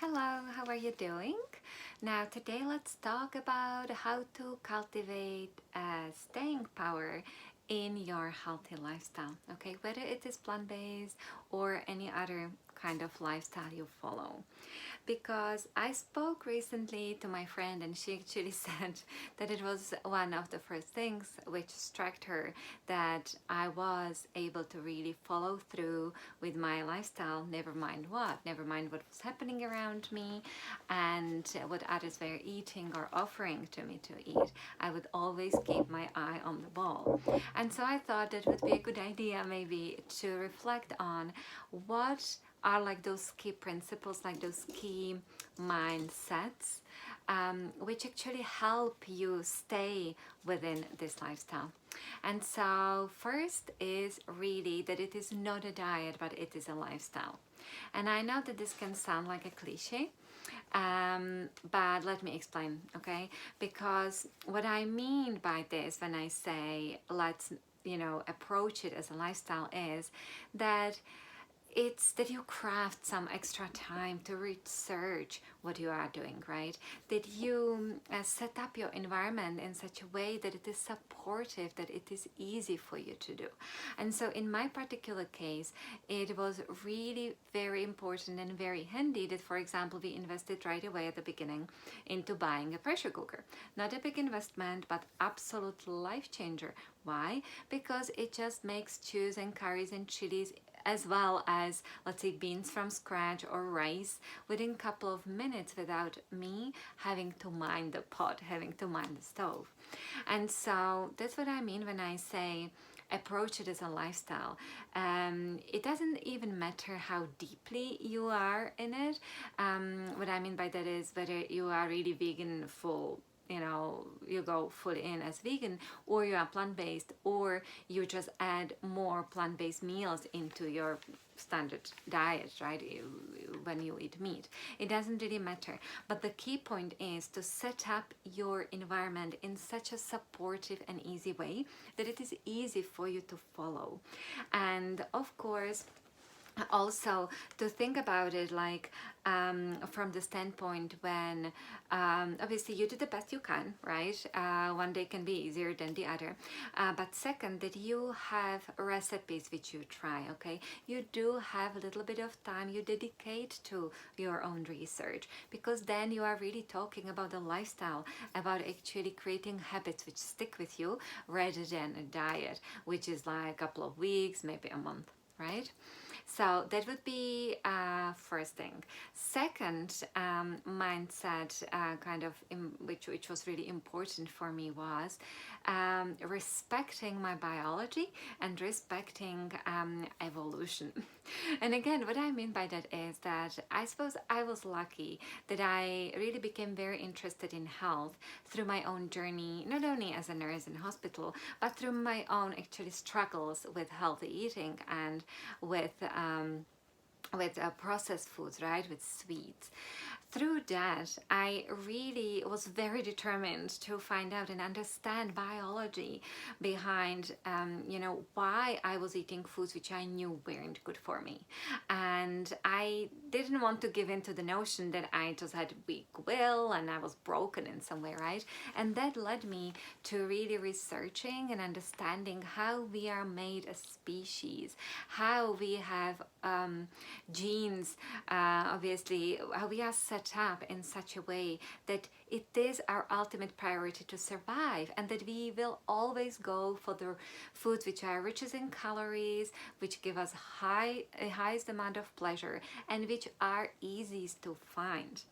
Hello, how are you doing? Now, today let's talk about how to cultivate staying power in your healthy lifestyle. Okay, whether it is plant based or any other kind of lifestyle you follow, because I spoke recently to my friend and she actually said that it was one of the first things which struck her, that I was able to really follow through with my lifestyle, never mind what was happening around me and what others were eating or offering to me to eat. I would always keep my eye on the ball. And so I thought that would be a good idea maybe to reflect on what are like those key principles, like those key mindsets, which actually help you stay within this lifestyle. And so, first is really that it is not a diet, but it is a lifestyle. And I know that this can sound like a cliche, but let me explain, okay? Because what I mean by this when I say let's approach it as a lifestyle is that it's that you craft some extra time to research what you are doing, right? That you set up your environment in such a way that it is supportive, that it is easy for you to do. And so in my particular case, it was really very important and very handy that, for example, we invested right away at the beginning into buying a pressure cooker. Not a big investment, but absolute life changer. Why? Because it just makes stews and curries and chilies, as well as, let's say, beans from scratch or rice, within a couple of minutes without me having to mind the pot, having to mind the stove. And so that's what I mean when I say approach it as a lifestyle. It doesn't even matter how deeply you are in it. What I mean by that is whether you are really vegan full, you go full in as vegan, or you are plant-based, or you just add more plant-based meals into your standard diet, right? When you eat meat, it doesn't really matter. But the key point is to set up your environment in such a supportive and easy way that it is easy for you to follow. And of course, also to think about it like from the standpoint when obviously you do the best you can, right? One day can be easier than the other, but second, that you have recipes which you try, okay? You do have a little bit of time you dedicate to your own research, because then you are really talking about a lifestyle, about actually creating habits which stick with you, rather than a diet which is like a couple of weeks, maybe a month, right? So that would be first thing. Second mindset, which was really important for me, was respecting my biology and respecting evolution. And again, what I mean by that is that I suppose I was lucky that I really became very interested in health through my own journey, not only as a nurse in hospital, but through my own actually struggles with healthy eating and with processed foods, right, with sweets. Through that, I really was very determined to find out and understand biology behind, why I was eating foods which I knew weren't good for me. And I didn't want to give in to the notion that I just had weak will and I was broken in some way, right? And that led me to really researching and understanding how we are made as species, how we have genes, obviously, how we are set up in such a way that it is our ultimate priority to survive, and that we will always go for the foods which are richest in calories, which give us highest amount of pleasure, and which are easiest to find.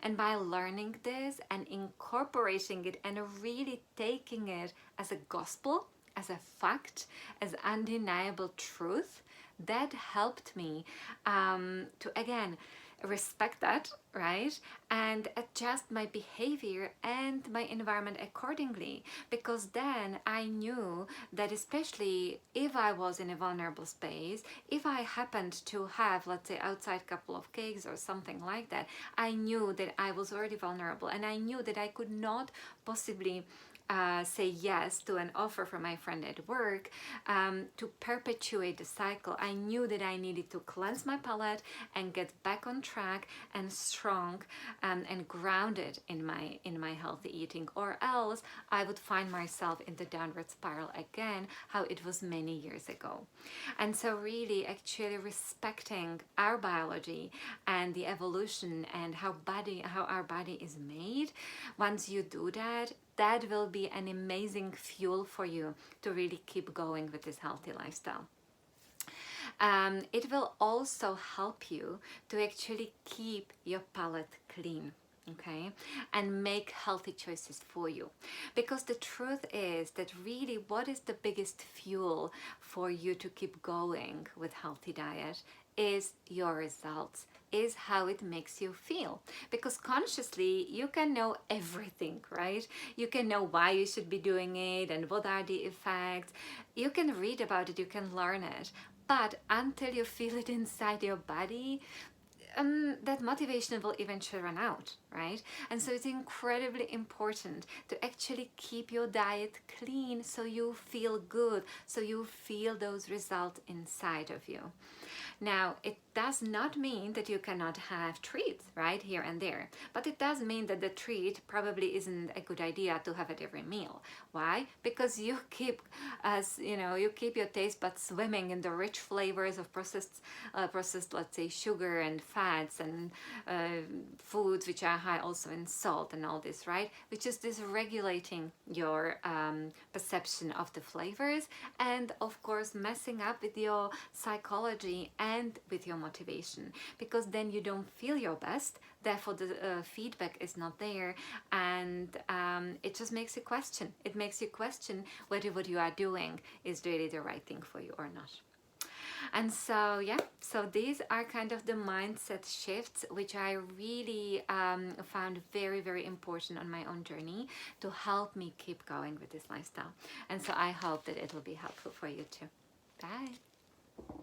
And by learning this and incorporating it and really taking it as a gospel, as a fact, as undeniable truth, that helped me to again respect that, right, and adjust my behavior and my environment accordingly. Because then I knew that, especially if I was in a vulnerable space, if I happened to have, let's say, outside couple of cakes or something like that, I knew that I was already vulnerable, and I knew that I could not possibly say yes to an offer from my friend at work to perpetuate the cycle. I knew that I needed to cleanse my palate and get back on track and strong and grounded in my healthy eating, or else I would find myself in the downward spiral again, how it was many years ago. And so really actually respecting our biology and the evolution and how our body is made, once you do that, that will be an amazing fuel for you to really keep going with this healthy lifestyle. It will also help you to actually keep your palate clean, okay, and make healthy choices for you. Because the truth is that really what is the biggest fuel for you to keep going with healthy diet is your results, is how it makes you feel. Because consciously you can know everything, right? You can know why you should be doing it and what are the effects. You can read about it, you can learn it, but until you feel it inside your body, that motivation will eventually run out, right? And so it's incredibly important to actually keep your diet clean so you feel good, so you feel those results inside of you. Now, it does not mean that you cannot have treats, right, here and there, but it does mean that the treat probably isn't a good idea to have at every meal. Why? Because you keep, you keep your taste buds swimming in the rich flavors of processed, let's say, sugar and fats and foods which are high also in salt and all this, right? Which is dysregulating your perception of the flavors and, of course, messing up with your psychology and with your motivation, because then you don't feel your best, therefore the feedback is not there, and it just makes you question. It makes you question whether what you are doing is really the right thing for you or not. And so yeah, so these are kind of the mindset shifts which I really found very, very important on my own journey to help me keep going with this lifestyle. And so I hope that it will be helpful for you too. Bye.